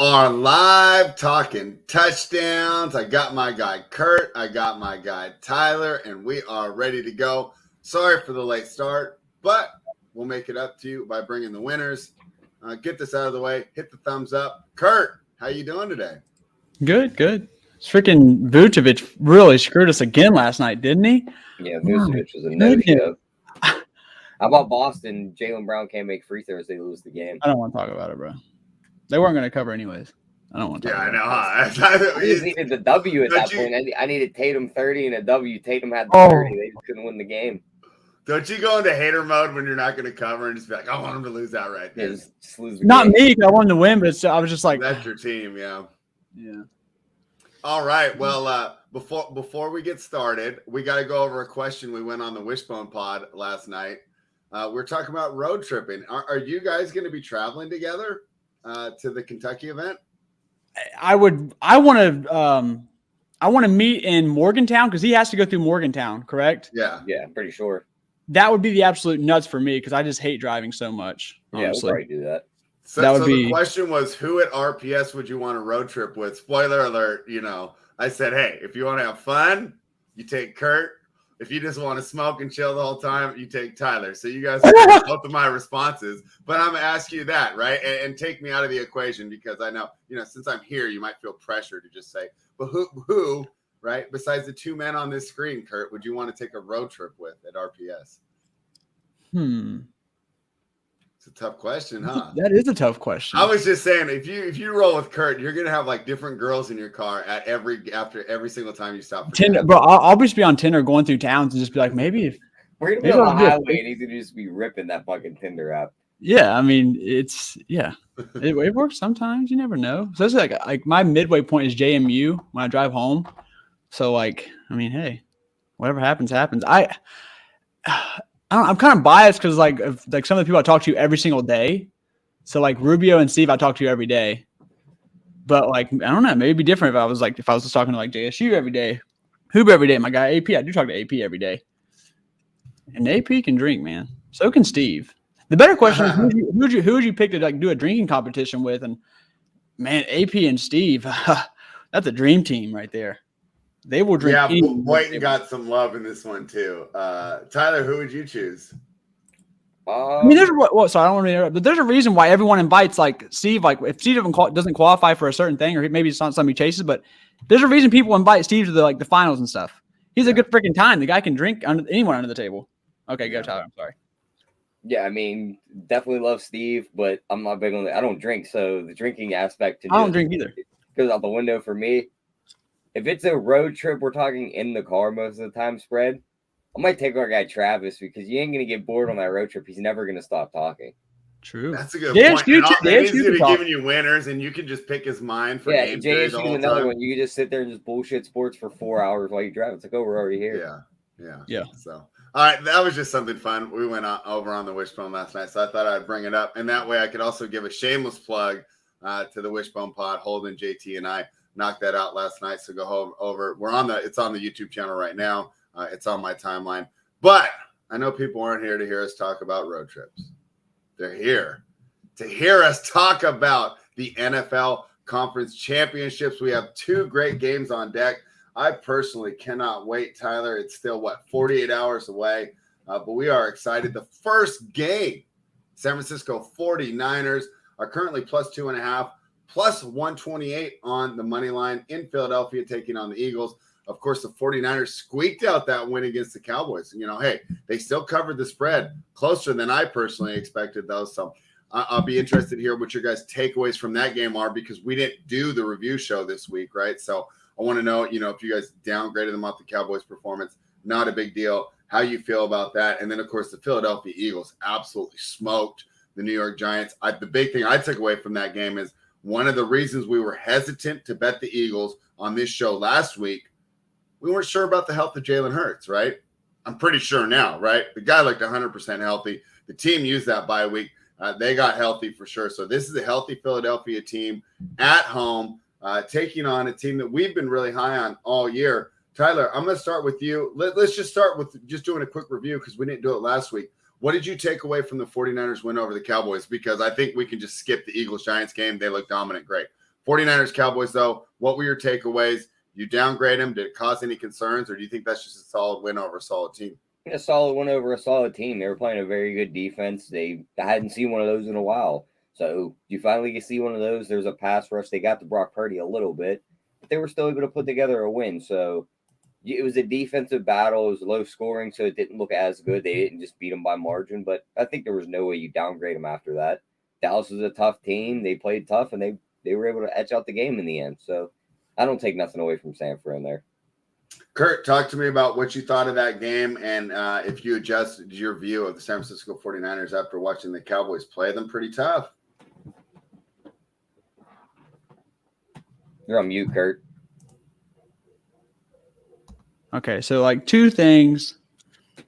are live talking touchdowns. I got my guy Kurt. I got my guy Tyler, and we are ready to go. Sorry for the late start, but we'll make it up to you by bringing the winners. Get this out of the way. Hit the thumbs up. Kurt, how you doing today? Good. This freaking Vucevic really screwed us again last night, didn't he? Yeah, Vucevic was a no-show. How about Boston? Jaylen Brown can't make free throws. They lose the game. I don't want to talk about it, bro. They weren't going to cover anyways. I don't want to talk about it. I know. I just needed the W at that point. I needed Tatum 30 and a W. Tatum had the 30. They just couldn't win the game. Don't you go into hater mode when you're not going to cover and just be like, I want them to lose outright. Yeah, just lose the Not game. me, I wanted to win, but I was just like. That's your team, yeah. Yeah. All right. Well, before we get started, we got to go over a question we went on the Wishbone pod last night. We're talking about road tripping. Are you guys going to be traveling together to the Kentucky event? I want to meet in Morgantown because he has to go through Morgantown, correct? Yeah, I'm pretty sure. That would be the absolute nuts for me because I just hate driving so much. Honestly. Yeah, we'll probably do that. So the question was, who at RPS would you want a road trip with? Spoiler alert, I said, hey, if you want to have fun, you take Kurt. If you just want to smoke and chill the whole time, you take Tyler. So you guys are both of my responses. But I'm going to ask you that, right? And take me out of the equation because I know, since I'm here, you might feel pressure to just say, but who, right, besides the two men on this screen, Kurt, would you want to take a road trip with at RPS? It's a tough question, huh? That is a tough question. I was just saying, if you roll with Kurt, you're gonna have like different girls in your car after every single time you stop. Tinder, bro. I'll just be on Tinder going through towns and just be like, maybe we're gonna be on the highway and he's gonna just be ripping that fucking Tinder app. Yeah, I mean, it works sometimes. You never know. So it's like my midway point is JMU when I drive home. So hey, whatever happens. I'm kind of biased because like some of the people I talk to every single day. So like Rubio and Steve, I talk to every day. But like, I don't know, maybe it'd be different if I was just talking to like JSU every day, Hoop every day. My guy AP, I do talk to AP every day. And AP can drink, man. So can Steve. The better question is who would you pick to like do a drinking competition with? And man, AP and Steve, that's a dream team right there. They will drink. Yeah, Boynton got some love in this one too. Tyler, who would you choose? I mean, I don't want to interrupt, but there's a reason why everyone invites like Steve. Like if Steve doesn't qualify for a certain thing, or maybe it's not something he chases, but there's a reason people invite Steve to the finals and stuff. He's a good freaking time. The guy can drink anyone under the table. Okay, go Tyler. I'm sorry. Yeah, I mean, definitely love Steve, but I'm not big on it. I don't drink, so the drinking aspect I don't drink either. Goes out the window for me. If it's a road trip, we're talking in the car most of the time spread, I might take our guy Travis because you ain't going to get bored on that road trip. He's never going to stop talking. True. That's a good point. He's going to giving you winners, and you can just pick his mind for games. Yeah, JSU is another one. You can just sit there and just bullshit sports for 4 hours while you drive. It's like, oh, we're already here. Yeah. So, all right, that was just something fun. We went over on the Wishbone last night, so I thought I'd bring it up. And that way I could also give a shameless plug to the Wishbone pod. Holden, JT, and I knocked that out last night, so go over. It's on the YouTube channel right now. It's on my timeline. But I know people aren't here to hear us talk about road trips. They're here to hear us talk about the NFL Conference Championships. We have two great games on deck. I personally cannot wait, Tyler. It's still, 48 hours away, but we are excited. The first game, San Francisco 49ers are currently plus 2.5. Plus 128 on the money line in Philadelphia, taking on the Eagles. Of course, the 49ers squeaked out that win against the Cowboys. Hey, they still covered the spread closer than I personally expected, though. So I'll be interested to hear what your guys' takeaways from that game are because we didn't do the review show this week, right? So I want to know, if you guys downgraded them off the Cowboys' performance. Not a big deal. How you feel about that. And then, of course, the Philadelphia Eagles absolutely smoked the New York Giants. The big thing I took away from that game is one of the reasons we were hesitant to bet the Eagles on this show last week, we weren't sure about the health of Jalen Hurts, right? I'm pretty sure now, right? The guy looked 100% healthy. The team used that bye week. They got healthy for sure. So this is a healthy Philadelphia team at home, taking on a team that we've been really high on all year. Tyler, I'm going to start with you. Let's just start with just doing a quick review because we didn't do it last week. What did you take away from the 49ers win over the Cowboys? Because I think we can just skip the Eagles-Giants game. They look dominant. Great. 49ers, Cowboys, though, what were your takeaways? You downgrade them. Did it cause any concerns, or do you think that's just a solid win over a solid team? A solid win over a solid team. They were playing a very good defense. I hadn't seen one of those in a while. So you finally get to see one of those. There's a pass rush. They got to Brock Purdy a little bit, but they were still able to put together a win. So it was a defensive battle. It was low scoring, so it didn't look as good. They didn't just beat them by margin, but I think there was no way you downgrade them after that. Dallas was a tough team. They played tough, and they were able to etch out the game in the end. So I don't take nothing away from San Fran there. Kurt, talk to me about what you thought of that game and if you adjusted your view of the San Francisco 49ers after watching the Cowboys play them pretty tough. You're on mute, Kurt. Okay, so like 2 things,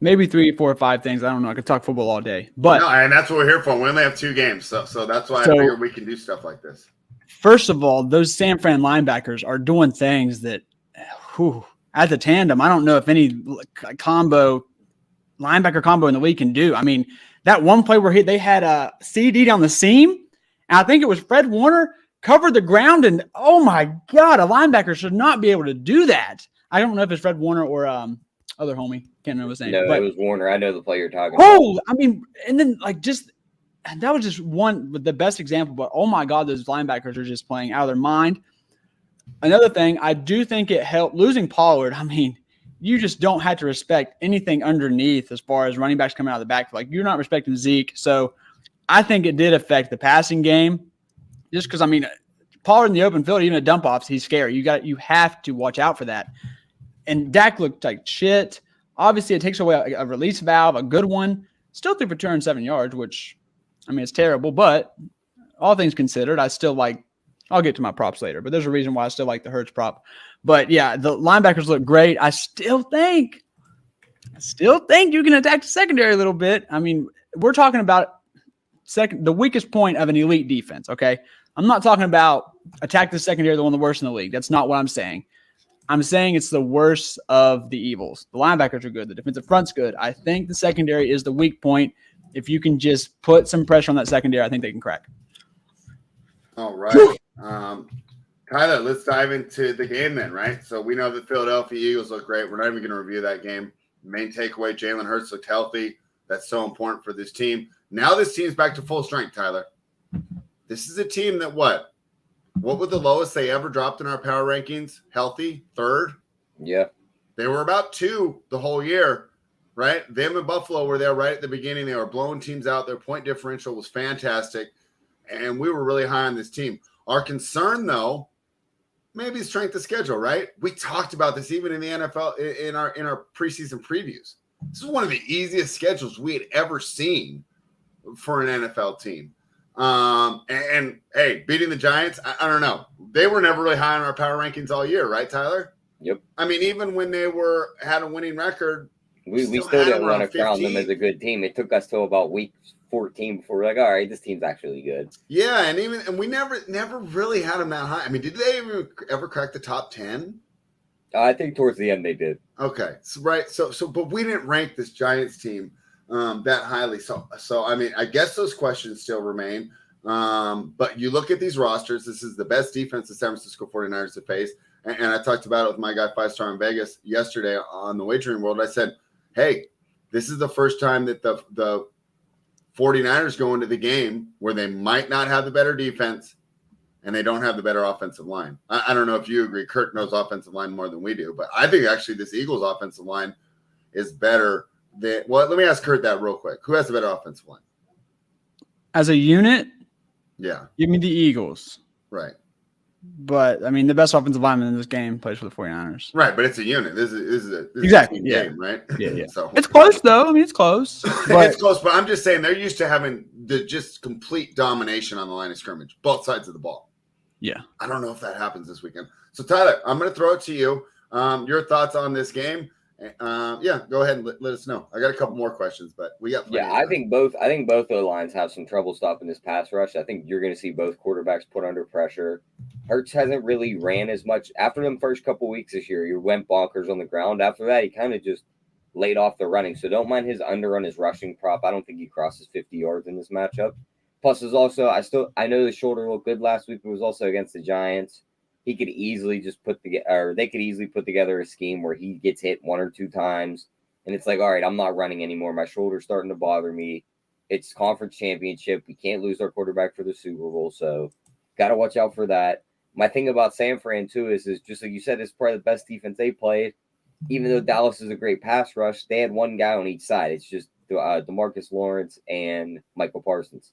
maybe 3, 4, 5 things. I don't know. I could talk football all day. But no, and that's what we're here for. We only have 2 games, so that's why I figured we can do stuff like this. First of all, those San Fran linebackers are doing things that at the tandem, I don't know if any linebacker combo in the league can do. I mean, that one play where they had a CD down the seam, and I think it was Fred Warner, covered the ground, and oh my God, a linebacker should not be able to do that. I don't know if it's Fred Warner or other homie. Can't remember his name. No, it was Warner. I know the player you're talking about. I mean, and then that was just one with the best example, but oh my God, those linebackers are just playing out of their mind. Another thing, I do think it helped losing Pollard. I mean, you just don't have to respect anything underneath as far as running backs coming out of the back. Like, you're not respecting Zeke. So I think it did affect the passing game just because, I mean, Pollard in the open field, even at dump offs, he's scary. You have to watch out for that. And Dak looked like shit. Obviously, it takes away a release valve, a good one. Still threw for 207 yards, which, I mean, it's terrible. But all things considered, I still like – I'll get to my props later, but there's a reason why I still like the Hurts prop. But, yeah, the linebackers look great. I still think you can attack the secondary a little bit. I mean, we're talking about the weakest point of an elite defense, okay? I'm not talking about attack the secondary, the one of the worst in the league. That's not what I'm saying. I'm saying it's the worst of the evils. The linebackers are good. The defensive front's good. I think the secondary is the weak point. If you can just put some pressure on that secondary, I think they can crack. All right. Tyler, let's dive into the game then, right? So we know the Philadelphia Eagles look great. We're not even going to review that game. Main takeaway, Jalen Hurts looked healthy. That's so important for this team. Now this team's back to full strength, Tyler. This is a team that what was the lowest they ever dropped in our power rankings? Healthy, 3rd? Yeah. They were about 2 the whole year, right? Them and Buffalo were there right at the beginning. They were blowing teams out. Their point differential was fantastic, and we were really high on this team. Our concern, though, maybe strength of schedule, right? We talked about this even in the NFL in our preseason previews. This is one of the easiest schedules we had ever seen for an NFL team. And hey, beating the Giants, I don't know. They were never really high on our power rankings all year, right, Tyler? Yep. I mean, even when they had a winning record, we still didn't want to crown them as a good team. It took us till about week 14 before we're like, all right, this team's actually good. Yeah, and we never really had them that high. I mean, did they ever crack the top 10? I think towards the end they did. Okay, so, right. So, but we didn't rank this Giants team that highly. So I mean, I guess those questions still remain. But you look at these rosters. This is the best defense the San Francisco 49ers have faced. And I talked about it with my guy 5-Star in Vegas yesterday on the Wagering World. I said, hey, this is the first time that the 49ers go into the game where they might not have the better defense and they don't have the better offensive line. I don't know if you agree. Kurt knows offensive line more than we do, but I think actually this Eagles offensive line is better than – well, let me ask Kurt that real quick. Who has the better offensive line? As a unit? Yeah. Give me the Eagles. Right. But, I mean, the best offensive lineman in this game plays for the 49ers. Right, but it's a unit. This is exactly. a game, right? Yeah. So it's close, though. I mean, it's close. But it's close, but I'm just saying they're used to having the just complete domination on the line of scrimmage, both sides of the ball. Yeah. I don't know if that happens this weekend. So, Tyler, I'm going to throw it to you. Your thoughts on this game. Yeah, go ahead and let us know. I got a couple more questions, but we got plenty of time. I think both the lines have some trouble stopping this pass rush. I think you're going to see both quarterbacks put under pressure. Hurts hasn't really ran as much after them first couple weeks this year. He went bonkers on the ground. After that, he kind of just laid off the running. So don't mind his under on his rushing prop. I don't think he crosses 50 yards in this matchup. Plus, is also I know the shoulder looked good last week, but it was also against the Giants. He could easily just they could easily put together a scheme where he gets hit 1 or 2 times, and it's like, all right, I'm not running anymore. My shoulder's starting to bother me. It's conference championship. We can't lose our quarterback for the Super Bowl, so got to watch out for that. My thing about San Fran too is just like you said, it's probably the best defense they played. Even though Dallas is a great pass rush, they had one guy on each side. It's just DeMarcus Lawrence and Michael Parsons.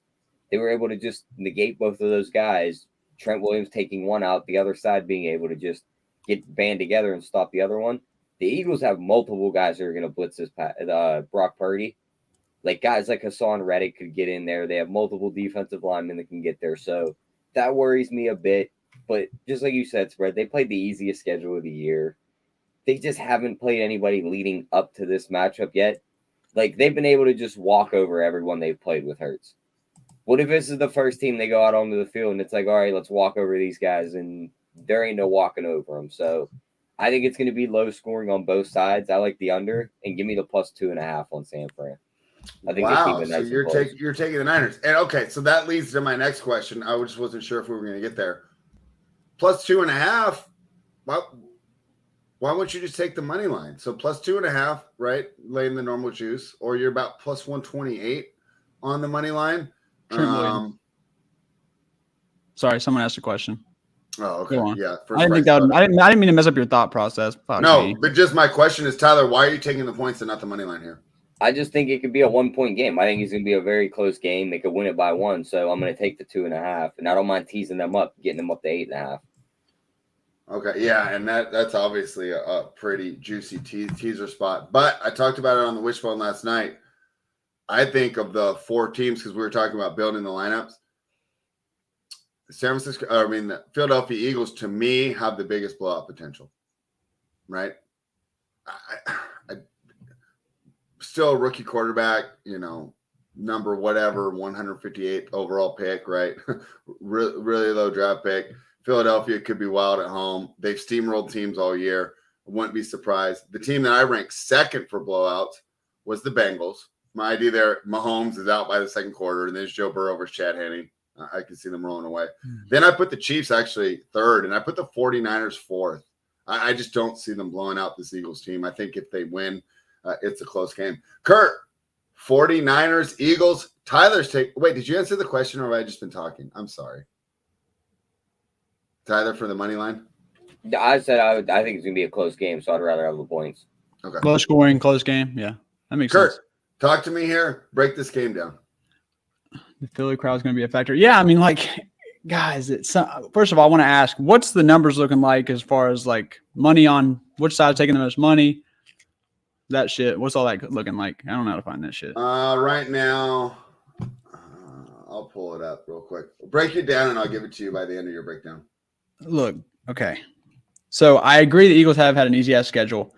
They were able to just negate both of those guys. Trent Williams taking one out, the other side being able to just get band together and stop the other one. The Eagles have multiple guys that are going to blitz this Brock Purdy. Like guys like Hassan Reddick could get in there. They have multiple defensive linemen that can get there. So that worries me a bit. But just like you said, Spread, they played the easiest schedule of the year. They just haven't played anybody leading up to this matchup yet. Like, they've been able to just walk over everyone they've played with Hurts. What if this is the first team they go out onto the field and it's like, all right, let's walk over these guys, and there ain't no walking over them. So I think it's going to be low scoring on both sides. I like the under, and give me the +2.5 on San Fran. I think wow, so you're taking the Niners. And okay, so that leads to my next question. I just wasn't sure if we were going to get there. +2.5. Why wouldn't you just take the money line? So +2.5, right? Laying the normal juice, or you're about +128 on the money line. Sorry, someone asked a question. Oh, okay. Yeah. I didn't mean to mess up your thought process. No, but just my question is, Tyler, why are you taking the points and not the money line here? I just think it could be a 1-point game. I think it's going to be a very close game. They could win it by 1. So I'm going to take the 2.5, and I don't mind teasing them up, getting them up to 8.5. Okay, yeah, and that's obviously a pretty juicy teaser spot. But I talked about it on the Wishbone last night. I think of the 4 teams, because we were talking about building the lineups. The Philadelphia Eagles, to me, have the biggest blowout potential. Right? I still a rookie quarterback, number whatever, 158 overall pick, right? Really low draft pick. Philadelphia could be wild at home. They've steamrolled teams all year. I wouldn't be surprised. The team that I ranked second for blowouts was the Bengals. My idea there, Mahomes is out by the second quarter, and there's Joe Burrow versus Chad Henne. I can see them rolling away. Then I put the Chiefs actually third, and I put the 49ers fourth. I just don't see them blowing out this Eagles team. I think if they win, it's a close game. Kurt, 49ers, Eagles, Tyler's take. Wait, did you answer the question, or have I just been talking? I'm sorry. Tyler, for the money line? I said I think it's going to be a close game, so I'd rather have the points. Okay. Low scoring, close game. Yeah, that makes sense. Kurt, talk to me here. Break this game down. The Philly crowd is going to be a factor. Yeah, guys, first of all, I want to ask, what's the numbers looking like as far as money on which side's taking the most money? That shit. What's all that looking like? I don't know how to find that shit. Right now, I'll pull it up real quick. Break it down, and I'll give it to you by the end of your breakdown. Look, okay. So I agree the Eagles have had an easy-ass schedule.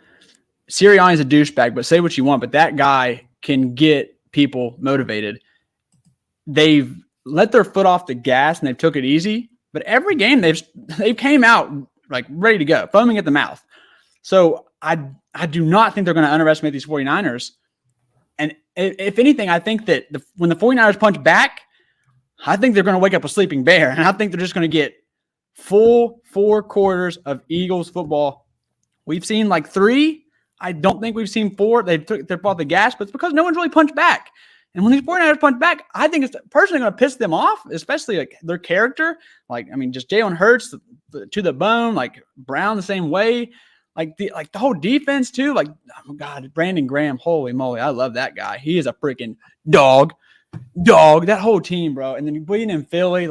Sirianni's a douchebag, but say what you want, but that guy can get people motivated. They've let their foot off the gas, and they've took it easy, but every game they've came out ready to go, foaming at the mouth. So I do not think they're going to underestimate these 49ers. And if anything, I think that when the 49ers punch back, I think they're going to wake up a sleeping bear, and I think they're just going to get full 4 quarters of Eagles football. We've seen 3. I don't think we've seen 4. They've bought the gas, but it's because no one's really punched back. And when these 49ers punch back, I think it's personally going to piss them off, especially their character. Just Jalen Hurts to the bone, Brown the same way. The whole defense too. Oh God, Brandon Graham, holy moly, I love that guy. He is a freaking dog. That whole team, bro. And then you being in Philly,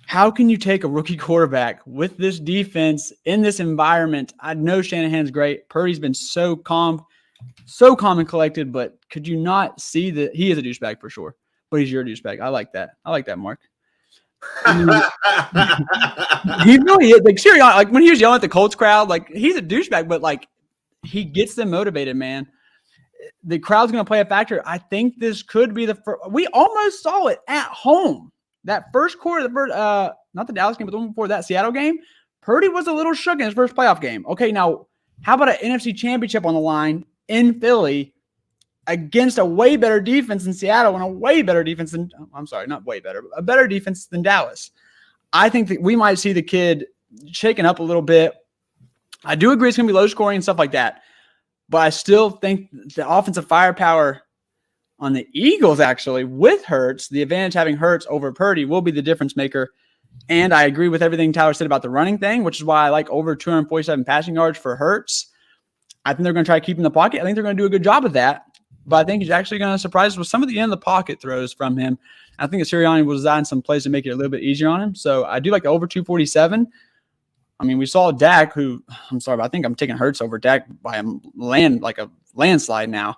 how can you take a rookie quarterback with this defense in this environment? I know Shanahan's great. Purdy's been so calm and collected, but could you not see that he is a douchebag for sure? But he's your douchebag. I like that. Mark. He really is. Sirianni, when he was yelling at the Colts crowd, he's a douchebag, but he gets them motivated, man. The crowd's going to play a factor. I think this could be the first. We almost saw it at home. That first quarter, not the Dallas game, but the one before that, Seattle game, Purdy was a little shook in his first playoff game. Okay, now, how about an NFC Championship on the line in Philly against a way better defense in Seattle and a way better defense than – I'm sorry, not way better, but a better defense than Dallas. I think that we might see the kid shaken up a little bit. I do agree it's going to be low scoring and stuff like that, but I still think the offensive firepower on the Eagles, actually, with Hurts, the advantage having Hurts over Purdy will be the difference maker. And I agree with everything Tyler said about the running thing, which is why I like over 247 passing yards for Hurts. I think they're going to try to keep him in the pocket. I think they're going to do a good job of that. But I think he's actually going to surprise us with some of the end of the pocket throws from him. I think Sirianni will design some plays to make it a little bit easier on him. So I do like the over 247. I mean, we saw Dak, who I'm sorry, but I think I'm taking Hurts over Dak by a landslide now.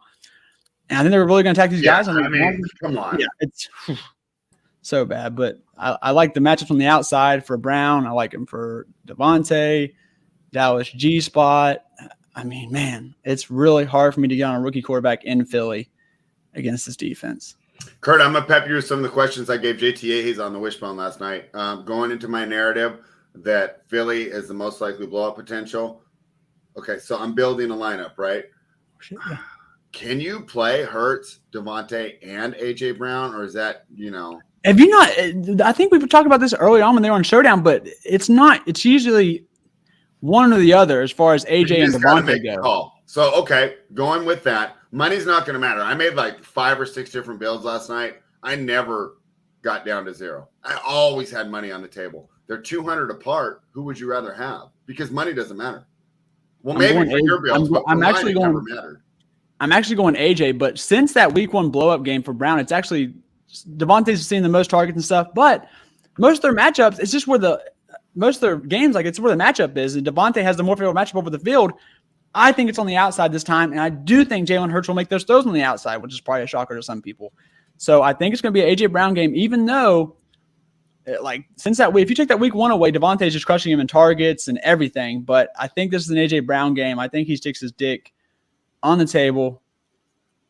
And I think they're really going to attack these guys. I mean, come on. Yeah, it's so bad. But I like the matchups on the outside for Brown. I like him for Devontae, Dallas G spot. I mean, man, it's really hard for me to get on a rookie quarterback in Philly against this defense. Kurt, I'm going to pep you with some of the questions I gave JTA. He's on the wishbone last night. Going into my narrative that Philly is the most likely blowout potential. Okay, so I'm building a lineup, right? Shit, yeah. Can you play Hurts, Devontae, and A.J. Brown, or is that, Have you not – I think we were talking about this early on when they were on Showdown, but it's not – it's usually – one or the other as far as AJ and Devontae go. So, okay, going with that, money's not going to matter. I made like 5 or 6 different builds last night. I never got down to zero. I always had money on the table. They're 200 apart. Who would you rather have? Because money doesn't matter. Well, maybe for your builds, but I'm actually going AJ, but since that week 1 blow-up game for Brown, it's actually Devontae's seen the most targets and stuff, but most of their matchups, it's just where most of their games, like it's where the matchup is. And Devontae has the more favorable matchup over the field. I think it's on the outside this time. And I do think Jalen Hurts will make those throws on the outside, which is probably a shocker to some people. So I think it's going to be an A.J. Brown game, even though, since that week, if you take that week 1 away, Devontae's just crushing him in targets and everything. But I think this is an A.J. Brown game. I think he sticks his dick on the table.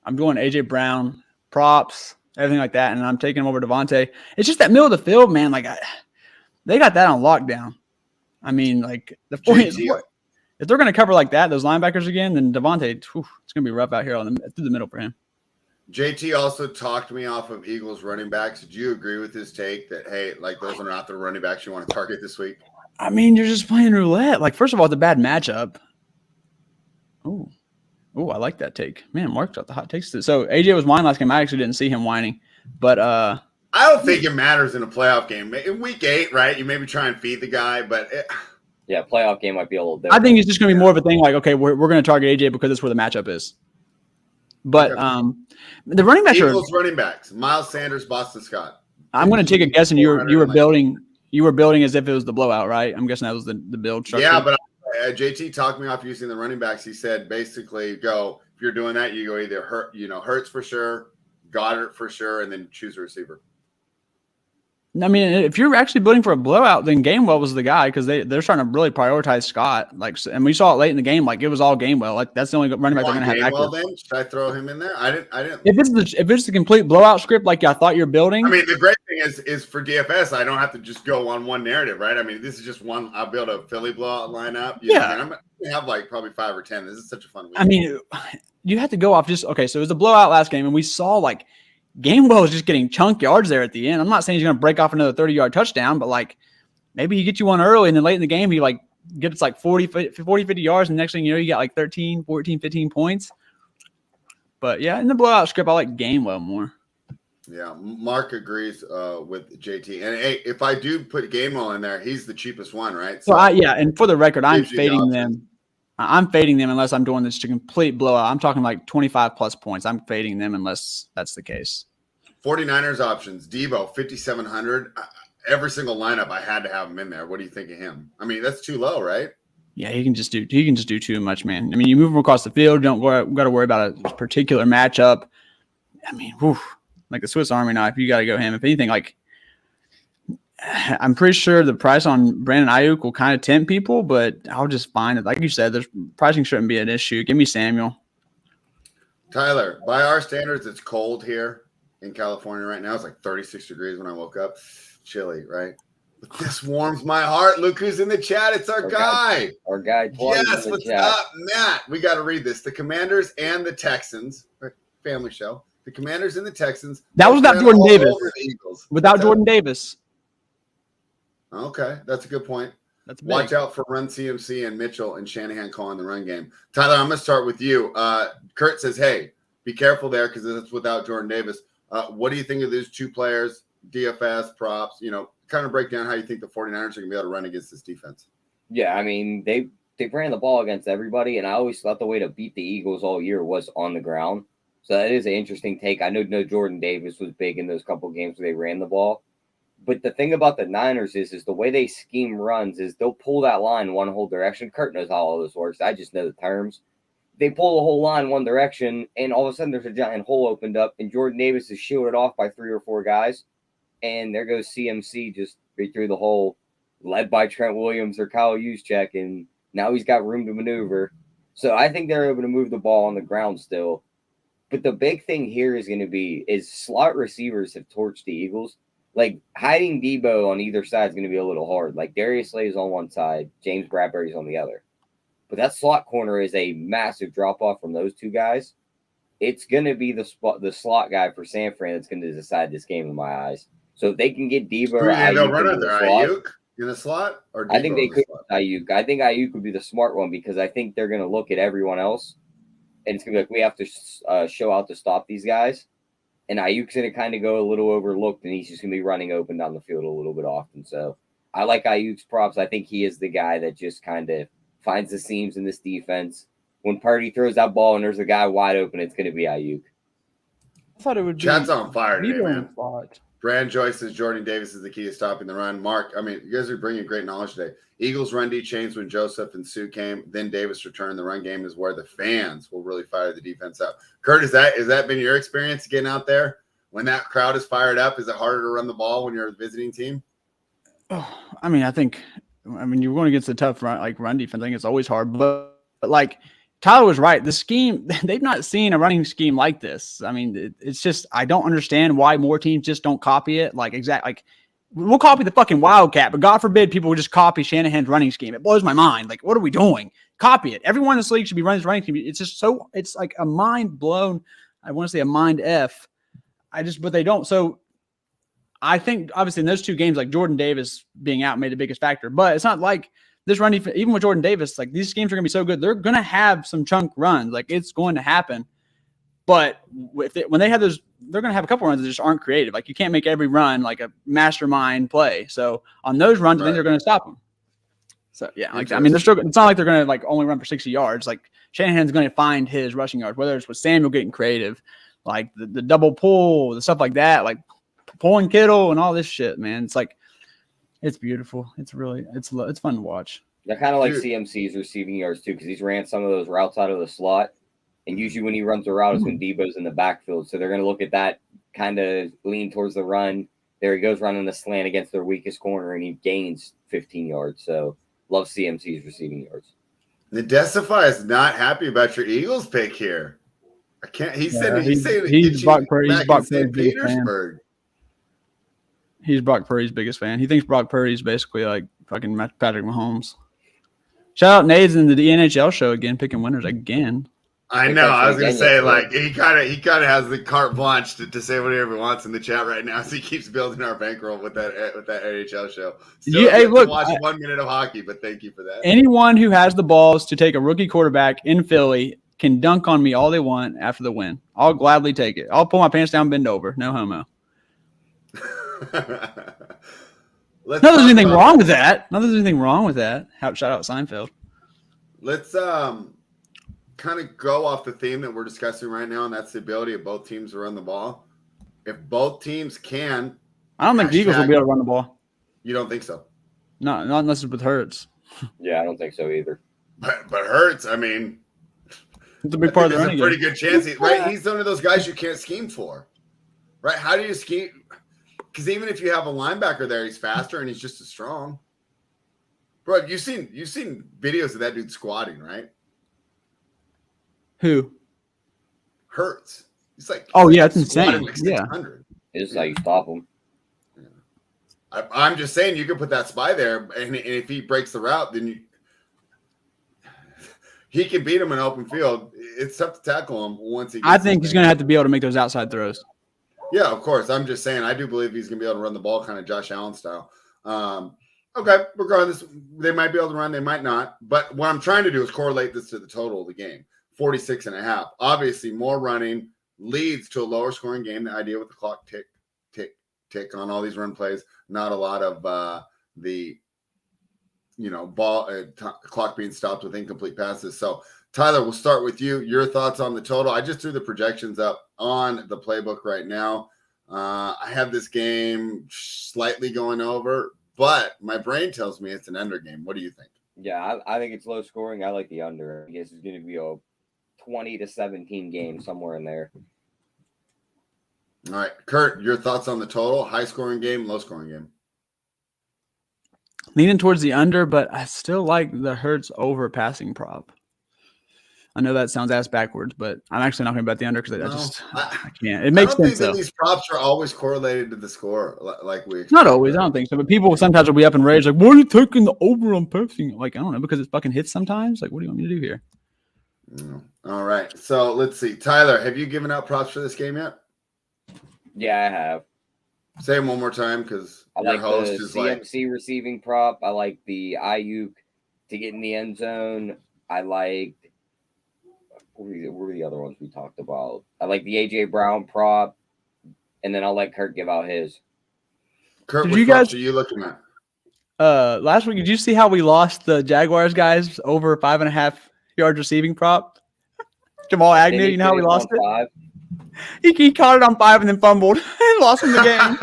I'm going A.J. Brown, props, everything like that. And I'm taking him over Devontae. It's just that middle of the field, man. They got that on lockdown. I mean, the point is, if they're going to cover like that, those linebackers again, then Devontae, it's going to be rough out here through the middle for him. JT also talked me off of Eagles running backs. Did you agree with his take that, hey, those are not the running backs you want to target this week? I mean, you're just playing roulette. First of all, it's a bad matchup. Oh, I like that take. Man, Mark's got the hot takes. So AJ was whining last game. I actually didn't see him whining, but I don't think it matters in a playoff game. In week 8, right? You maybe try and feed the guy, but playoff game might be a little different. I think it's just going to be more of a thing okay, we're going to target AJ because that's where the matchup is. But the running backs Eagles running backs, Miles Sanders, Boston Scott. I'm going to take a guess, and you were building as if it was the blowout, right? I'm guessing that was the build structure. Yeah, but JT talked me off using the running backs. He said basically if you're doing that, you go either Hurts for sure, Goddard for sure, and then choose a receiver. I mean, if you're actually building for a blowout, then Gainwell was the guy because they're trying to really prioritize Scott. And we saw it late in the game. It was all Gainwell. That's the only running back they're going to have active. Then should I throw him in there? I didn't. If it's the complete blowout script like I thought you're building. I mean, the great thing is for DFS, I don't have to just go on one narrative, right? I mean, this is just one. I'll build a Philly blowout lineup. I'm going to have probably 5 or 10. This is such a fun week. I mean, you have to go off so it was a blowout last game, and we saw Gainwell was just getting chunk yards there at the end. I'm not saying he's going to break off another 30-yard touchdown, but maybe he gets you one early and then late in the game he gets 40, 50 yards, and next thing you know you got 13, 14, 15 points. But yeah, in the blowout script I like Gainwell more. Yeah, Mark agrees with JT. And hey, if I do put Gainwell in there, he's the cheapest one, right? So and for the record, I'm fading them. I'm fading them unless I'm doing this to complete blowout. I'm talking 25 plus points. I'm fading them unless that's the case. 49ers options. Debo, 5,700. Every single lineup, I had to have him in there. What do you think of him? I mean, that's too low, right? Yeah, he can just do too much, man. I mean, you move him across the field. Don't got to worry about a particular matchup. I mean, like the Swiss Army knife, you got to go him. If anything, I'm pretty sure the price on Brandon Ayuk will kind of tempt people, but I'll just find it. Like you said, there's pricing shouldn't be an issue. Give me Samuel. Tyler, by our standards, it's cold here in California right now. It's 36 degrees when I woke up. Chilly, right? But this warms my heart. Look who's in the chat. It's our guy. Our guy. Yes, what's up, Matt? We got to read this. The Commanders and the Texans. family show. The Commanders and the Texans. That was without Jordan Davis. Without Jordan Davis. Okay, that's a good point. That's big. Watch out for Run CMC and Mitchell and Shanahan calling the run game. Tyler, I'm going to start with you. Kurt says, hey, be careful there because it's without Jordan Davis. What do you think of those two players, DFS, props, kind of break down how you think the 49ers are going to be able to run against this defense? Yeah, I mean, they ran the ball against everybody, and I always thought the way to beat the Eagles all year was on the ground. So that is an interesting take. I know Jordan Davis was big in those couple games where they ran the ball. But the thing about the Niners is the way they scheme runs is they'll pull that line one whole direction. Kurt knows how all this works. I just know the terms. They pull the whole line one direction, and all of a sudden there's a giant hole opened up, and Jordan Davis is shielded off by 3 or 4 guys. And there goes CMC just right through the hole, led by Trent Williams or Kyle Juszczyk, and now he's got room to maneuver. So I think they're able to move the ball on the ground still. But the big thing here is going to be slot receivers have torched the Eagles. Like, hiding Debo on either side is going to be a little hard. Like, Darius Slay is on one side, James Bradbury's on the other. But that slot corner is a massive drop-off from those two guys. It's going to be the slot guy for San Fran that's going to decide this game in my eyes. So if they can get Debo or Ayuk in the slot, or Debo I think they could Ayuk. I think Ayuk would be the smart one because I think they're going to look at everyone else, and it's going to be like, we have to show out to stop these guys. And Ayuk's going to kind of go a little overlooked, and he's just going to be running open down the field a little bit often. So I like Ayuk's props. I think he is the guy that just kind of finds the seams in this defense. When Purdy throws that ball and there's a guy wide open, it's going to be Ayuk. I thought it would be. Chat's on fire today, man. Brand Joyce says Jordan Davis is the key to stopping the run. Mark, you guys are bringing great knowledge today. Eagles run D changed when Joseph and Sue came. Then Davis returned. The run game is where the fans will really fire the defense up. Kurt, has that been your experience getting out there? When that crowd is fired up, is it harder to run the ball when you're a visiting team? Oh, I think you're going against a tough run defense. I think it's always hard. But like Tyler was right. The scheme, they've not seen a running scheme like this. It's just, I don't understand why more teams just don't copy it. We'll copy the fucking Wildcat, but God forbid people would just copy Shanahan's running scheme. It blows my mind. Like, what are we doing? Copy it. Everyone in this league should be running this running scheme. It's just it's like a mind blown. I want to say a mind F. But they don't. So I think obviously in those two games, like Jordan Davis being out made the biggest factor, but it's not like this run defense, even with Jordan Davis, like these games are going to be so good. They're going to have some chunk runs. Like it's going to happen. But when they have those, they're going to have a couple runs that just aren't creative. Like you can't make every run like a mastermind play. So on those runs, I think they're going to stop them. So yeah, they're still. It's not like they're going to only run for 60 yards. Like Shanahan's going to find his rushing yards, whether it's with Samuel getting creative, like the double pull, the stuff like that, like pulling Kittle and all this shit, man. It's like, it's beautiful. It's fun to watch. They're kind of like CMC's receiving yards too, because he's ran some of those routes out of the slot. And usually when he runs a route is when Debo's in the backfield. So they're going to look at that, kind of lean towards the run. There he goes running the slant against their weakest corner, and he gains 15 yards. So love CMC's receiving yards. Nadesify is not happy about your Eagles pick here. I can't. He's saying he's Brock Purdy's biggest fan. He's Brock Purdy's biggest fan. He thinks Brock Purdy's basically like fucking Patrick Mahomes. Shout out Nades in the NHL show again, picking winners again. I know. I was gonna say he kind of has the carte blanche to say whatever he wants in the chat right now. So he keeps building our bankroll with that NHL show. Still watch 1 minute of hockey, but thank you for that. Anyone who has the balls to take a rookie quarterback in Philly can dunk on me all they want after the win. I'll gladly take it. I'll pull my pants down, bend over. No homo. Not there's anything wrong with that. Shout out Seinfeld. Let's kind of go off the theme that we're discussing right now, and that's the ability of both teams to run the ball. If both teams can, I don't think the Eagles will be able to run the ball. You don't think so? No, not unless it's with Hurts. Yeah, I don't think so either. But Hurts, it's a big part of the running game. There's a pretty good chance, right? He's one of those guys you can't scheme for, right? How do you scheme? Because even if you have a linebacker there, he's faster and he's just as strong. Bro, you've seen videos of that dude squatting, right? Who? Hurts. He's like, it's insane. Like 600. This is how you stop him. Yeah. I'm just saying you could put that spy there, and if he breaks the route, then he can beat him in open field. It's tough to tackle him once he gets I think he's going to have to be able to make those outside throws. Yeah, of course. I'm just saying, I do believe he's going to be able to run the ball kind of Josh Allen style. Okay, regardless, they might be able to run, they might not. But what I'm trying to do is correlate this to the total of the game, 46.5. Obviously, more running leads to a lower scoring game. The idea with the clock tick, tick, tick on all these run plays, not a lot of the clock being stopped with incomplete passes. So, Tyler, we'll start with you. Your thoughts on the total. I just threw the projections up on the playbook right now. I have this game slightly going over, but my brain tells me it's an under game. What do you think? Yeah, I think it's low scoring. I like the under. I guess it's going to be a 20-17 game, somewhere in there. All right. Kurt, your thoughts on the total? High scoring game, low scoring game? Leaning towards the under, but I still like the Hurts over passing prop. I know that sounds ass backwards, but I'm actually not going to bet the under because I can't. It makes sense. I don't think that these props are always correlated to the score, like we expect. Not always. I don't think so. But people sometimes will be up in rage, like, "Why are you taking the over on passing?" Like, I don't know, because it fucking hits sometimes. Like, what do you want me to do here? All right. So let's see. Tyler, have you given out props for this game yet? Yeah, I have. Say them one more time, because your host is CMC receiving prop. I like the Ayuk to get in the end zone. I like. What were the other ones we talked about? I like the AJ Brown prop, and then I'll let Kurt give out his. Kurt, what props are you looking at? Last week, did you see how we lost the Jaguars guys over 5.5 yards receiving prop? Jamal Agnew, you know how we lost it? 5? He caught it on 5 and then fumbled and lost him the game.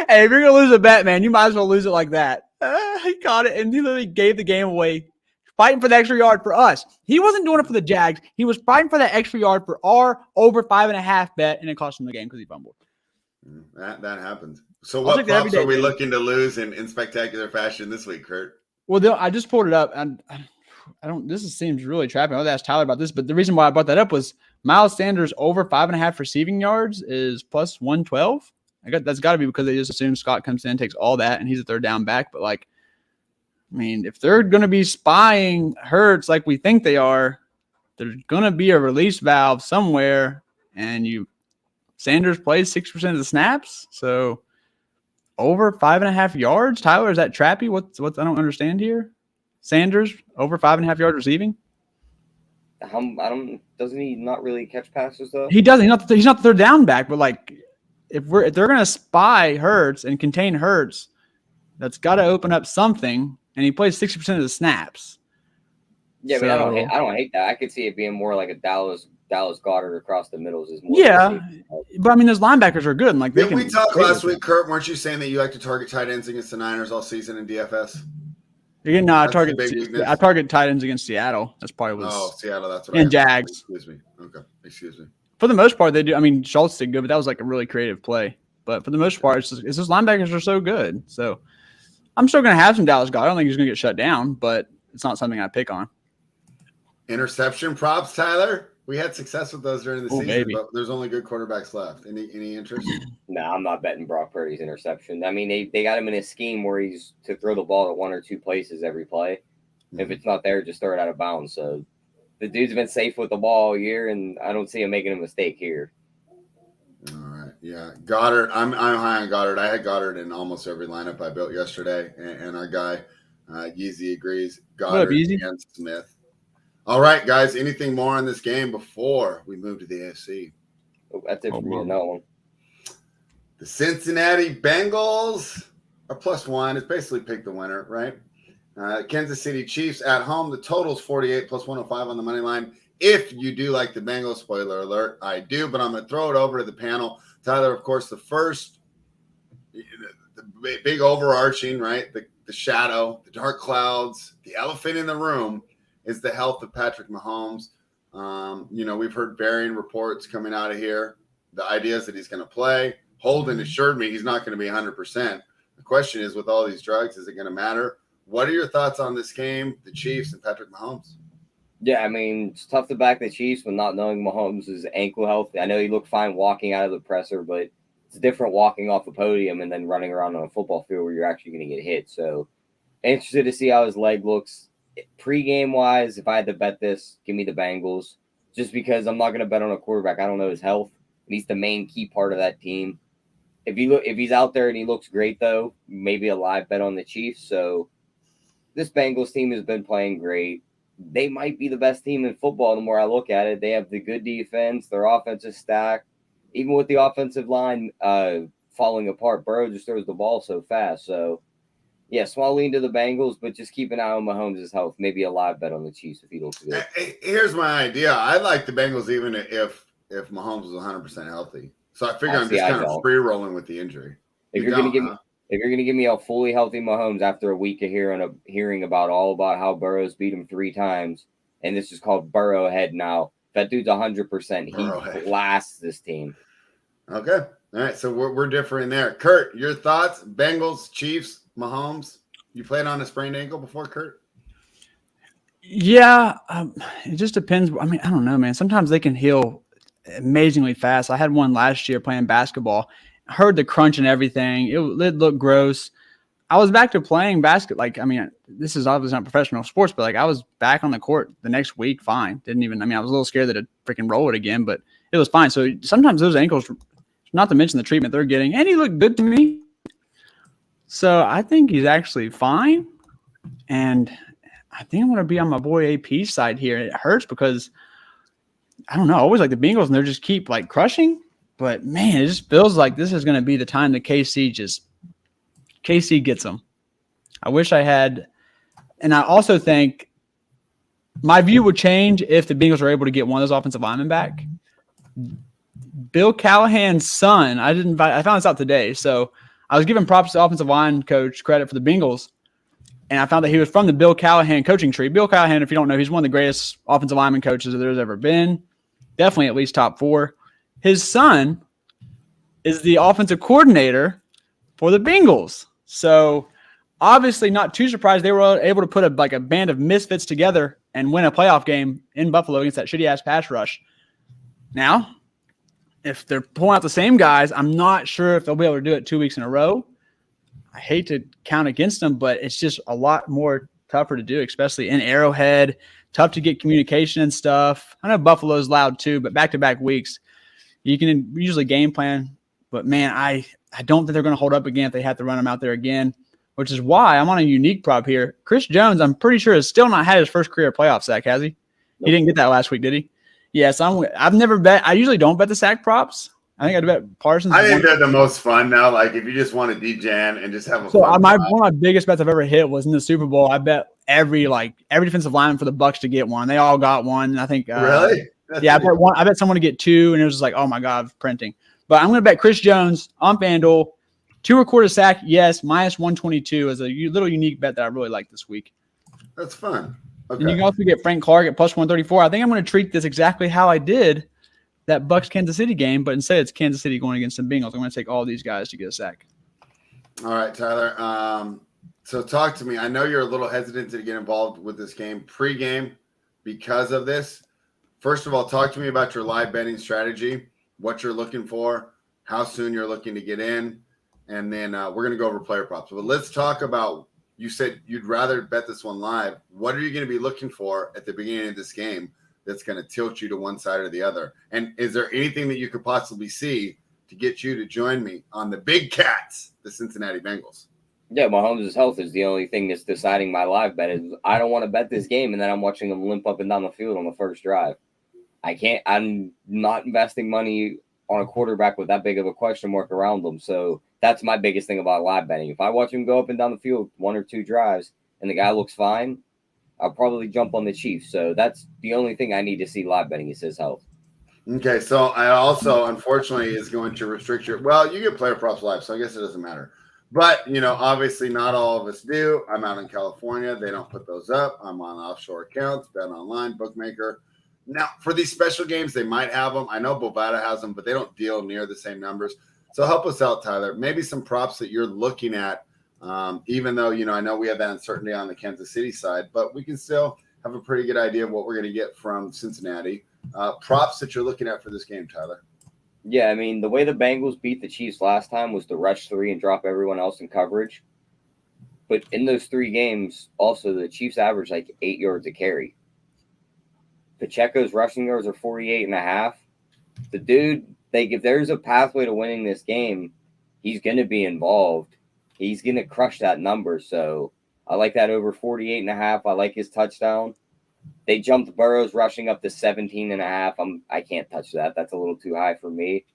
Hey, if you're gonna lose a bet, man, you might as well lose it like that. He caught it and he literally gave the game away. Fighting for the extra yard for us. He wasn't doing it for the Jags. He was fighting for that extra yard for our over 5.5 bet, and it cost him the game because he fumbled. That happened. So what props are we looking to lose in spectacular fashion this week, Kurt? Well, I just pulled it up, and I don't. Seems really trapping. I would ask Tyler about this, but the reason why I brought that up was Miles Sanders over 5.5 receiving yards is plus 112. That's got to be because they just assume Scott comes in, takes all that, and he's a third down back. But like, I mean, if they're going to be spying Hurts like we think they are, there's going to be a release valve somewhere, and Sanders plays 6% of the snaps, so over 5.5 yards. Tyler, is that trappy? What's I don't understand here. Sanders over 5.5 yards receiving. Doesn't he not really catch passes though? He doesn't. He's not the third down back, but like if they're going to spy Hurts and contain Hurts, that's got to open up something. And he plays 60% of the snaps. Yeah, but I don't hate that. I could see it being more like a Dallas Goedert across the middles is more. Yeah, but I mean, those linebackers are good. And like, didn't we talk last week, Kurt? Weren't you saying that you like to target tight ends against the Niners all season in DFS? Again, no, I target tight ends against Seattle. That's probably what. Oh, Seattle. That's what. And Jags. Excuse me. Okay, excuse me. For the most part, they do. I mean, Schultz did good, but that was like a really creative play. But for the most part, it's those linebackers are so good. So I'm still going to have some Dallas Goedert. I don't think he's going to get shut down, but it's not something I pick on. Interception props, Tyler. We had success with those during the season, maybe. But there's only good quarterbacks left. Any interest? No, I'm not betting Brock Purdy's interception. I mean, they got him in a scheme where he's to throw the ball to one or two places every play. Mm-hmm. If it's not there, just throw it out of bounds. So the dude's been safe with the ball all year, and I don't see him making a mistake here. All right, yeah, Goddard. I'm high on Goddard. I had Goddard in almost every lineup I built yesterday, and our guy Yeezy agrees. Goddard and Smith. All right, guys. Anything more on this game before we move to the AFC? Oh, that's it for me on that one. The Cincinnati Bengals are +1. It's basically pick the winner, right? Kansas City Chiefs at home. The total's 48 plus 105 on the money line. If you do like the Bengals, spoiler alert, I do, but I'm going to throw it over to the panel. Tyler, of course, the big overarching, right? The shadow, the dark clouds, the elephant in the room is the health of Patrick Mahomes. We've heard varying reports coming out of here. The idea is that he's going to play. Holden assured me he's not going to be 100%. The question is, with all these drugs, is it going to matter? What are your thoughts on this game, the Chiefs and Patrick Mahomes? Yeah, I mean, it's tough to back the Chiefs when not knowing Mahomes' ankle health. I know he looked fine walking out of the presser, but it's different walking off the podium and then running around on a football field where you're actually going to get hit. So interested to see how his leg looks. Pre-game wise, if I had to bet this, give me the Bengals. Just because I'm not going to bet on a quarterback. I don't know his health. And he's the main key part of that team. If he's out there and he looks great, though, maybe a live bet on the Chiefs. So this Bengals team has been playing great. They might be the best team in football the more I look at it. They have the good defense. Their offense is stacked. Even with the offensive line falling apart, Burrow just throws the ball so fast. So, yeah, small lean to the Bengals, but just keep an eye on Mahomes' health. Maybe a live bet on the Chiefs if he looks good. Here's my idea. I like the Bengals even if Mahomes was 100% healthy. So I figure I'm just kind of free rolling with the injury. If you're going to give me a fully healthy Mahomes after a week of hearing about how Burrow's beat him 3 times, and this is called Burrowhead now. That dude's 100%. He blasts this team. Okay. All right. So we're differing there. Kurt, your thoughts? Bengals, Chiefs, Mahomes. You played on a sprained ankle before, Kurt? Yeah. It just depends. I mean, I don't know, man. Sometimes they can heal amazingly fast. I had one last year playing basketball. I heard the crunch and everything. It looked gross. I was back to playing basketball. Like, I mean, this is obviously not professional sports, but like I was back on the court the next week. Fine. I was a little scared that I'd freaking roll it again, but it was fine. So sometimes those ankles, not to mention the treatment they're getting, and he looked good to me. So I think he's actually fine. And I think I'm going to be on my boy AP's side here. It hurts because I don't know. I always like the Bengals and they just keep like crushing, but man, it just feels like this is going to be the time that KC gets them. I wish I had, and I also think my view would change if the Bengals were able to get one of those offensive linemen back. Bill Callahan's son, I found this out today. So I was giving props to the offensive line coach credit for the Bengals. And I found that he was from the Bill Callahan coaching tree. Bill Callahan, if you don't know, he's one of the greatest offensive lineman coaches that there's ever been. Definitely at least top 4. His son is the offensive coordinator for the Bengals. So obviously not too surprised they were able to put a band of misfits together and win a playoff game in Buffalo against that shitty-ass pass rush. Now, if they're pulling out the same guys, I'm not sure if they'll be able to do it 2 weeks in a row. I hate to count against them, but it's just a lot more tougher to do, especially in Arrowhead. Tough to get communication and stuff. I know Buffalo's loud too, but back-to-back weeks, you can usually game plan. But, man, I don't think they're going to hold up again if they have to run them out there again, which is why I'm on a unique prop here. Chris Jones, I'm pretty sure, has still not had his first career playoff sack, has he? Nope. He didn't get that last week, did he? Yes, I've never bet. I usually don't bet the sack props. I think I'd bet Parsons. I think they're the most fun now. Like if you just want to degen and just have a fun. One of my biggest bets I've ever hit was in the Super Bowl. I bet every defensive lineman for the Bucs to get one. They all got one. And I think really. Yeah, I bet someone to get 2, and it was just like, oh my god, printing. But I'm going to bet Chris Jones on FanDuel 2 recorded sack. Yes, minus 122 is a little unique bet that I really like this week. That's fun. Okay. And you can also get Frank Clark at plus 134. I think I'm going to treat this exactly how I did that Bucs Kansas City game, but instead it's Kansas City going against the Bengals. I'm going to take all these guys to get a sack. All right, Tyler. So talk to me. I know you're a little hesitant to get involved with this game pre-game because of this. First of all, talk to me about your live betting strategy, what you're looking for, how soon you're looking to get in, and then we're going to go over player props. But let's talk about, you said you'd rather bet this one live. What are you going to be looking for at the beginning of this game that's going to tilt you to one side or the other? And is there anything that you could possibly see to get you to join me on the Big Cats, the Cincinnati Bengals? Yeah, Mahomes' health is the only thing that's deciding my live bet. I don't want to bet this game, and then I'm watching him limp up and down the field on the first drive. I'm not investing money on a quarterback with that big of a question mark around them. So that's my biggest thing about live betting. If I watch him go up and down the field 1 or 2 drives and the guy looks fine, I'll probably jump on the Chiefs. So that's the only thing I need to see live betting is his health. Okay, so I also, unfortunately, is going to restrict you get player props live, so I guess it doesn't matter. But, obviously not all of us do. I'm out in California. They don't put those up. I'm on offshore accounts, Bet Online, Bookmaker. Now, for these special games, they might have them. I know Bovada has them, but they don't deal near the same numbers. So help us out, Tyler. Maybe some props that you're looking at, even though, I know we have that uncertainty on the Kansas City side, but we can still have a pretty good idea of what we're going to get from Cincinnati. Props that you're looking at for this game, Tyler. Yeah, I mean, the way the Bengals beat the Chiefs last time was to rush 3 and drop everyone else in coverage. But in those 3 games, also the Chiefs average like 8 yards a carry. Pacheco's rushing yards are 48.5. The dude, like, if there's a pathway to winning this game, he's going to be involved. He's going to crush that number. So I like that over 48.5. I like his touchdown. They jumped Burrow's rushing up to 17.5. I can't touch that. That's a little too high for me.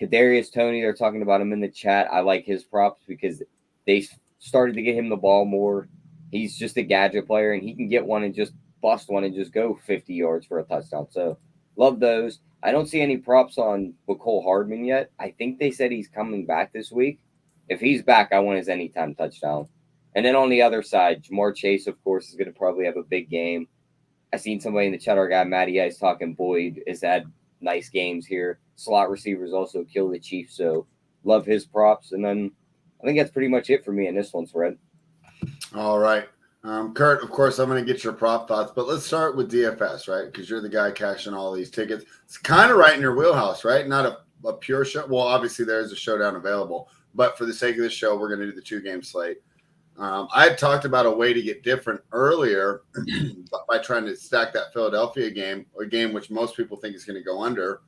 Kadarius Toney, they're talking about him in the chat. I like his props because they started to get him the ball more. He's just a gadget player, and he can get one and just bust one and just go 50 yards for a touchdown. So love those. I don't see any props on McCole Hardman yet. I think they said he's coming back this week. If he's back, I want his anytime touchdown. And then on the other side, Jamar Chase, of course, is going to probably have a big game. I seen somebody in the chat, our guy Matty Ice, talking Boyd has had nice games here. Slot receivers also kill the Chiefs, so love his props. And then I think that's pretty much it for me in this one, Fred. All right. Kurt, of course, I'm going to get your prop thoughts, but let's start with DFS, right? Because you're the guy cashing all these tickets. It's kind of right in your wheelhouse, right? Not a pure show. Well, obviously, there's a showdown available, but for the sake of the show, we're going to do the 2-game slate. I had talked about a way to get different earlier by trying to stack that Philadelphia game, a game which most people think is going to go under.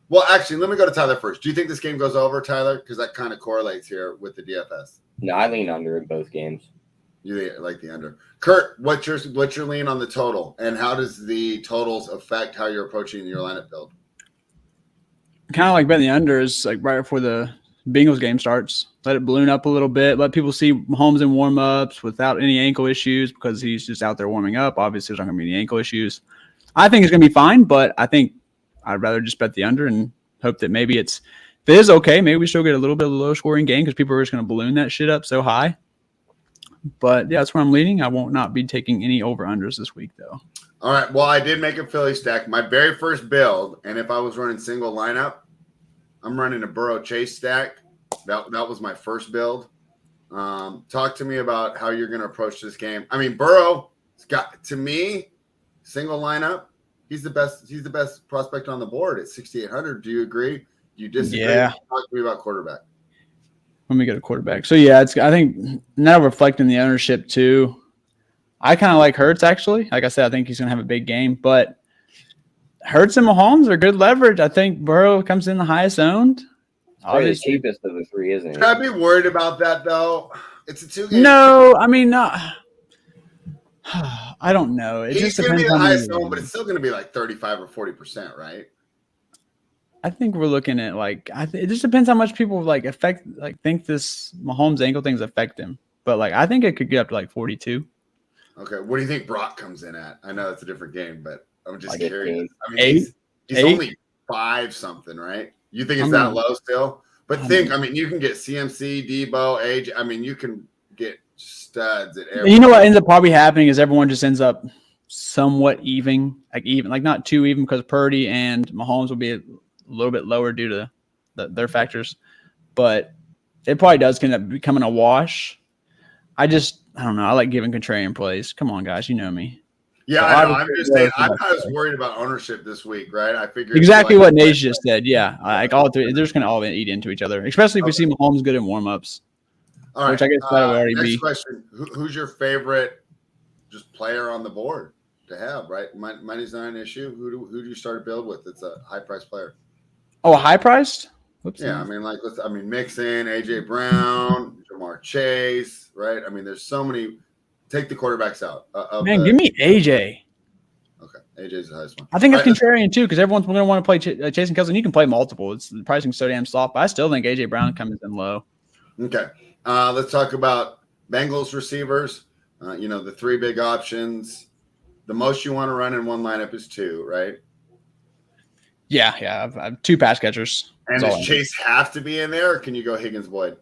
Well, actually, let me go to Tyler first. Do you think this game goes over, Tyler? Because that kind of correlates here with the DFS. No, I lean under in both games. You like the under. Kurt, what's your lean on the total, and how does the totals affect how you're approaching your lineup build? Kind of like betting the under is like right before the Bengals game starts. Let it balloon up a little bit. Let people see Mahomes in warm-ups without any ankle issues because he's just out there warming up. Obviously, there's not going to be any ankle issues. I think it's going to be fine, but I think I'd rather just bet the under and hope that maybe if it is okay, maybe we still get a little bit of a low-scoring game because people are just going to balloon that shit up so high. But, yeah, that's where I'm leaning. I won't not be taking any over-unders this week, though. All right. Well, I did make a Philly stack. My very first build, and if I was running single lineup, I'm running a Burrow Chase stack. That was my first build. Talk to me about how you're going to approach this game. I mean, Burrow, to me, single lineup, he's the best prospect on the board at 6,800. Do you agree? Do you disagree? Yeah. Talk to me about quarterback. Let me get a quarterback. So, yeah, I think now reflecting the ownership too, I kind of like Hurts, actually. Like I said, I think he's going to have a big game. But Hurts and Mahomes are good leverage. I think Burrow comes in the highest owned. Obviously, the cheapest of the 3, isn't it? Should I be worried about that, though? It's a 2-game. No, I mean, no. I don't know. He's going to be the highest owned, but it's still going to be like 35 or 40%, right? I think we're looking at it just depends how much people think this Mahomes ankle things affect him. But I think it could get up to 42. Okay, what do you think Brock comes in at? I know it's a different game, but I'm just curious. I mean, 8? He's only 5 something, right? You think it's that low still? But think, I mean, you can get CMC, Debo, AJ. I mean, you can get studs at every. You know what ends up probably happening is everyone just ends up somewhat even, not too even because Purdy and Mahomes will be a little bit lower due to their factors. But it probably does end up becoming a wash. I don't know. I like giving contrarian plays. Come on, guys. You know me. Yeah, I know. I'm just saying. I'm not as worried about ownership this week, right? I figured exactly what Nate just said. Yeah, all 3. They're just going to all eat into each other, especially if we see Mahomes good in warm-ups. All right. Which I guess that would already next be. Question: Who's your favorite just player on the board to have? Right, money's not an issue. Who do you start to build with? It's a high-priced player. Oh, a high-priced? Whoops. Yeah, I mean, Mixon, AJ Brown, Jamar Chase, right? I mean, there's so many. Take the quarterbacks out. Give me AJ. Okay, AJ's the highest one. I think it's contrarian too because everyone's going to want to play Chase and Kelsey. You can play multiple. The pricing's so damn soft, but I still think AJ Brown comes in low. Okay, let's talk about Bengals receivers. The 3 big options. The most you want to run in one lineup is 2, right? Yeah. I've 2 pass catchers. And does Chase have to be in there, or can you go Higgins-Boyd?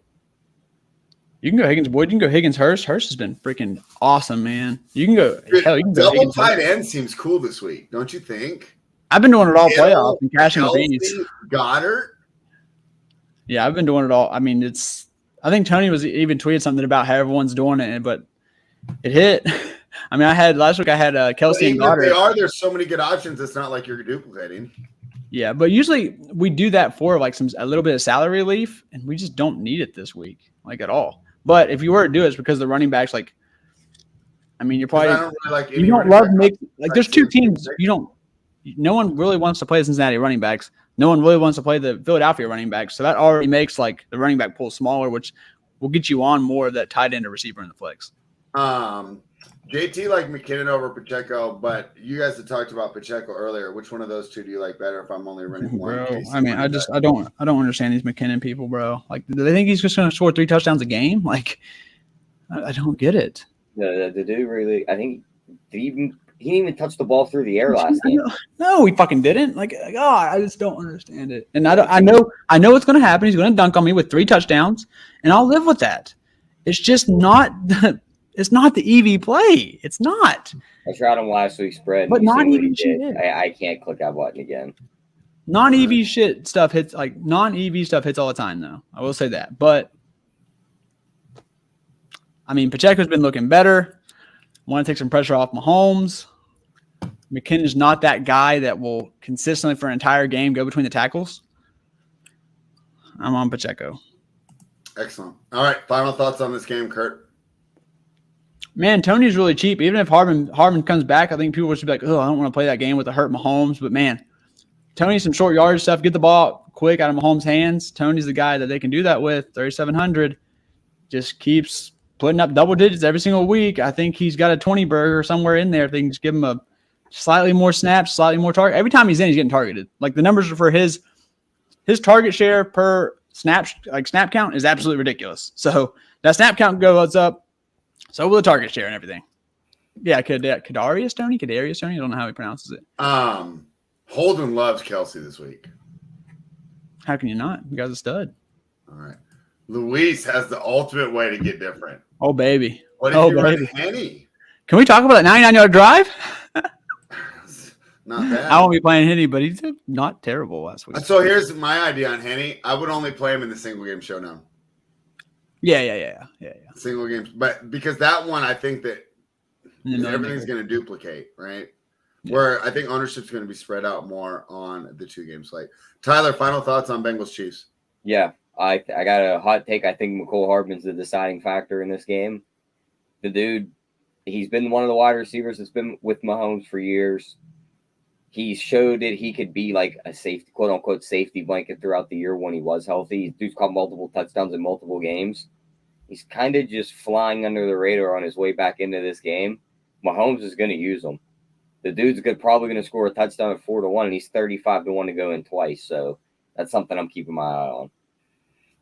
You can go Higgins-Boyd. You can go Higgins-Hurst. Hurst has been freaking awesome, man. You can go. Dude, hell, you can go double tight end seems cool this week, don't you think? I've been doing it all playoffs and cashing things. Goddard. Yeah, I've been doing it all. I mean, I think Tony was even tweeted something about how everyone's doing it, but it hit. I mean, last week I had Kelsey and Goddard. There's so many good options. It's not like you're duplicating. Yeah, but usually we do that for a little bit of salary relief, and we just don't need it this week, at all. But if you were to do it, it's because the running backs, like, I mean, you're probably you don't love there's two teams no one really wants to play the Cincinnati running backs. No one really wants to play the Philadelphia running backs. So that already makes like the running back pool smaller, which will get you on more of that tight end or receiver in the flex. JT like McKinnon over Pacheco, but you guys had talked about Pacheco earlier. Which one of those two do you like better if I'm only running one? Bro, I mean, I don't understand these McKinnon people, bro. Like, do they think he's just going to score 3 touchdowns a game? Like, I don't get it. The dude really, I think he didn't even touch the ball through the air last game. No, he fucking didn't. Like, I just don't understand it. And I know what's going to happen. He's going to dunk on me with 3 touchdowns, and I'll live with that. It's just not it's not the EV play. It's not. I tried him last week's spread, but non-EV shit. I can't click that button again. Non-EV stuff hits all the time, though. I will say that. But I mean, Pacheco's been looking better. Want to take some pressure off Mahomes. McKinnon's not that guy that will consistently for an entire game go between the tackles. I'm on Pacheco. Excellent. All right, final thoughts on this game, Kurt. Man, Tony's really cheap. Even if Hardman comes back, I think people would be like, oh, I don't want to play that game with a hurt Mahomes. But, man, Tony's some short yardage stuff. Get the ball quick out of Mahomes' hands. Tony's the guy that they can do that with. 3,700. Just keeps putting up double digits every single week. I think he's got a 20 burger somewhere in there. If they can just give him a slightly more snaps, slightly more target. Every time he's in, he's getting targeted. Like, the numbers for his target share per snap count is absolutely ridiculous. So that snap count goes up. So will the target share and everything. Yeah, Kadarius Toney? I don't know how he pronounces it. Holden loves Kelsey this week. How can you not? You guy's a stud. All right. Luis has the ultimate way to get different. Oh, baby. What if you run Henny? Can we talk about that 99-yard drive? Not bad. I won't be playing Henny, but he's not terrible last week. So here's my idea on Henny. I would only play him in the single game showdown. Yeah. Single games. But because that one, I think that everything's going to duplicate, right? Yeah. Where I think ownership's going to be spread out more on the 2 game slate. Tyler, final thoughts on Bengals Chiefs? Yeah, I got a hot take. I think McCole Hardman's the deciding factor in this game. The dude, he's been one of the wide receivers that's been with Mahomes for years. He showed that he could be like a safety, quote unquote, safety blanket throughout the year when he was healthy. Dude's caught multiple touchdowns in multiple games. He's kind of just flying under the radar on his way back into this game. Mahomes is going to use him. The dude's probably going to score a touchdown at 4-1, and he's 35-1 to go in twice. So that's something I'm keeping my eye on.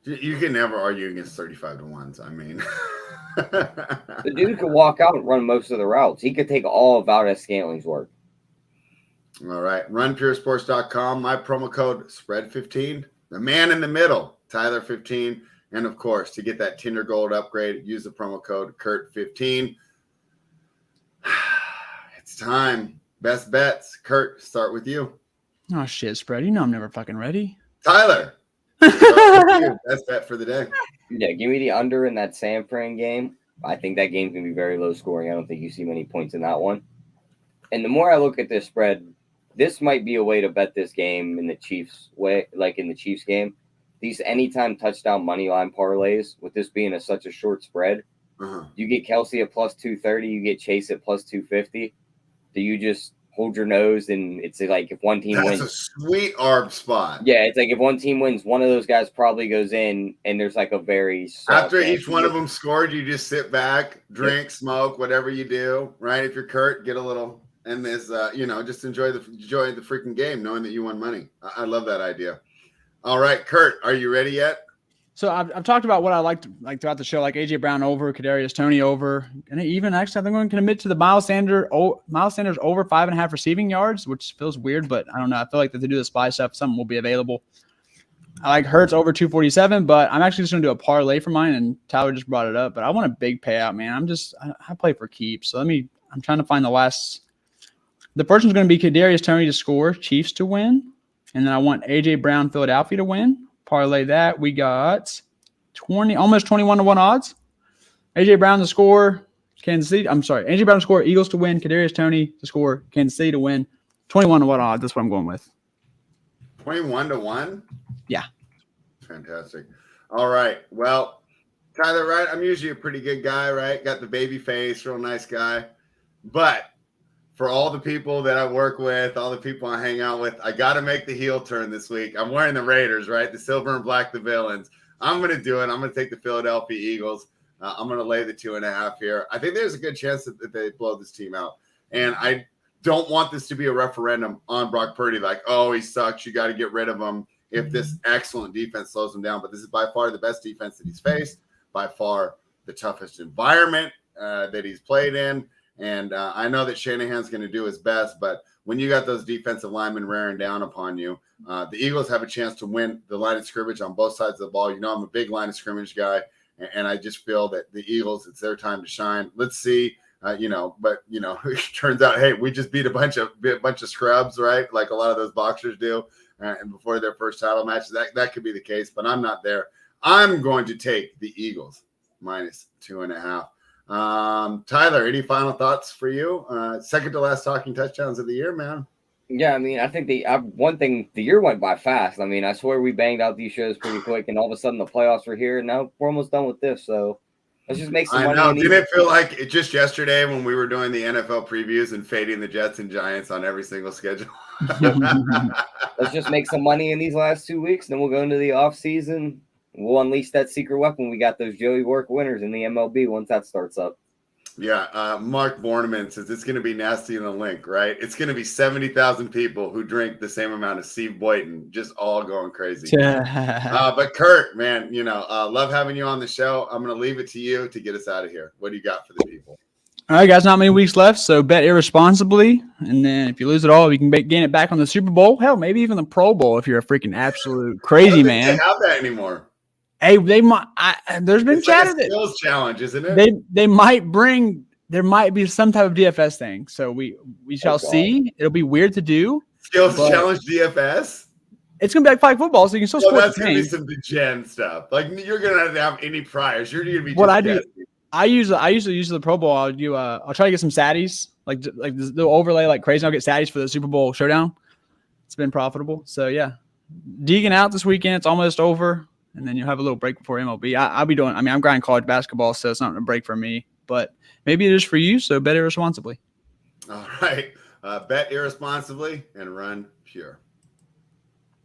You can never argue against 35-1s. I mean, the dude could walk out and run most of the routes. He could take all of Valdez-Scantling's work. All right. RunPureSports.com. My promo code SPREAD15. The man in the middle, Tyler15. And, of course, to get that Tinder Gold upgrade, use the promo code Kurt15. It's time. Best bets. Kurt, start with you. Oh, shit, Spread. You know I'm never fucking ready. Tyler. Best bet for the day. Yeah, give me the under in that San Fran game. I think that game's going to be very low scoring. I don't think you see many points in that one. And the more I look at this spread, this might be a way to bet this game in the Chiefs way, like in the Chiefs game. These anytime touchdown money line parlays, with this being such a short spread, you get Kelsey at plus 230, you get Chase at plus 250. Do you just hold your nose and it's like if one team wins? That's a sweet ARB spot. Yeah, it's like if one team wins, one of those guys probably goes in, and there's like a very after each one of them scored, you just sit back, drink, smoke, whatever you do, right? If you're Kurt, get a little. And this, just enjoy the freaking game, knowing that you won money. I love that idea. All right, Kurt, are you ready yet? So I've talked about what I liked like throughout the show, like AJ Brown over, Kadarius Toney over, and even actually I think I'm going to commit to the Miles Sanders over 5.5 receiving yards, which feels weird, but I don't know. I feel like that to do the spy stuff, something will be available. I like Hurts over 247, but I'm actually just going to do a parlay for mine, and Tyler just brought it up. But I want a big payout, man. I play for keeps, so I'm trying to find the last. The first one's going to be Kadarius Toney to score, Chiefs to win. And then I want A.J. Brown, Philadelphia to win. Parlay that. We got almost 21-1 odds. A.J. Brown to score, Kansas City. I'm sorry. A.J. Brown to score, Eagles to win. Kadarius Toney to score, Kansas City to win. 21-1 odds. That's what I'm going with. 21-1? Yeah. Fantastic. All right. Well, Tyler, right? I'm usually a pretty good guy, right? Got the baby face, real nice guy. But for all the people that I work with, all the people I hang out with, I got to make the heel turn this week. I'm wearing the Raiders, right? The silver and black, the villains. I'm going to do it. I'm going to take the Philadelphia Eagles. I'm going to lay the 2.5 here. I think there's a good chance that they blow this team out. And I don't want this to be a referendum on Brock Purdy, like, oh, he sucks. You got to get rid of him if this excellent defense slows him down. But this is by far the best defense that he's faced, by far the toughest environment that he's played in. And I know that Shanahan's going to do his best, but when you got those defensive linemen rearing down upon you, the Eagles have a chance to win the line of scrimmage on both sides of the ball. You know, I'm a big line of scrimmage guy, and I just feel that the Eagles, it's their time to shine. Let's see, but it turns out, hey, we just beat a bunch of scrubs, right? Like a lot of those boxers do, and before their first title matches, that could be the case, but I'm not there. I'm going to take the Eagles minus 2.5. Tyler, any final thoughts for you? Second to last talking touchdowns of the year, man. Yeah, I mean, I think one thing, the year went by fast. I mean, I swear we banged out these shows pretty quick, and all of a sudden the playoffs were here, and now we're almost done with this. So let's just make some money. I know. Didn't it feel like it just yesterday when we were doing the NFL previews and fading the Jets and Giants on every single schedule? Let's just make some money in these last 2 weeks, then we'll go into the off season. We'll unleash that secret weapon. We got those Joey Work winners in the MLB once that starts up. Yeah, Mark Borneman says it's going to be nasty in the link, right? It's going to be 70,000 people who drink the same amount of Steve Boyton, just all going crazy. But Kurt, man, love having you on the show. I'm going to leave it to you to get us out of here. What do you got for the people? All right, guys, not many weeks left, so bet irresponsibly. And then if you lose it all, you can gain it back on the Super Bowl. Hell, maybe even the Pro Bowl if you're a freaking absolute crazy man. They have that anymore. Hey, they might. There's been chat of it. Skills challenge, isn't it? They might bring. There might be some type of DFS thing. So we shall see. It'll be weird to do. Skills challenge DFS. It's gonna be like flag football, so you can still score. That's gonna be some degen stuff. Like you're gonna have any priors. You're gonna be. What I do. I usually use the Pro Bowl. I'll try to get some saddies, like the overlay like crazy. I'll get saddies for the Super Bowl showdown. It's been profitable. So yeah, digging out this weekend. It's almost over. And then you'll have a little break before MLB. I'll be doing – I'm grinding college basketball, so it's not a break for me. But maybe it is for you, so bet irresponsibly. All right. Bet irresponsibly and run pure.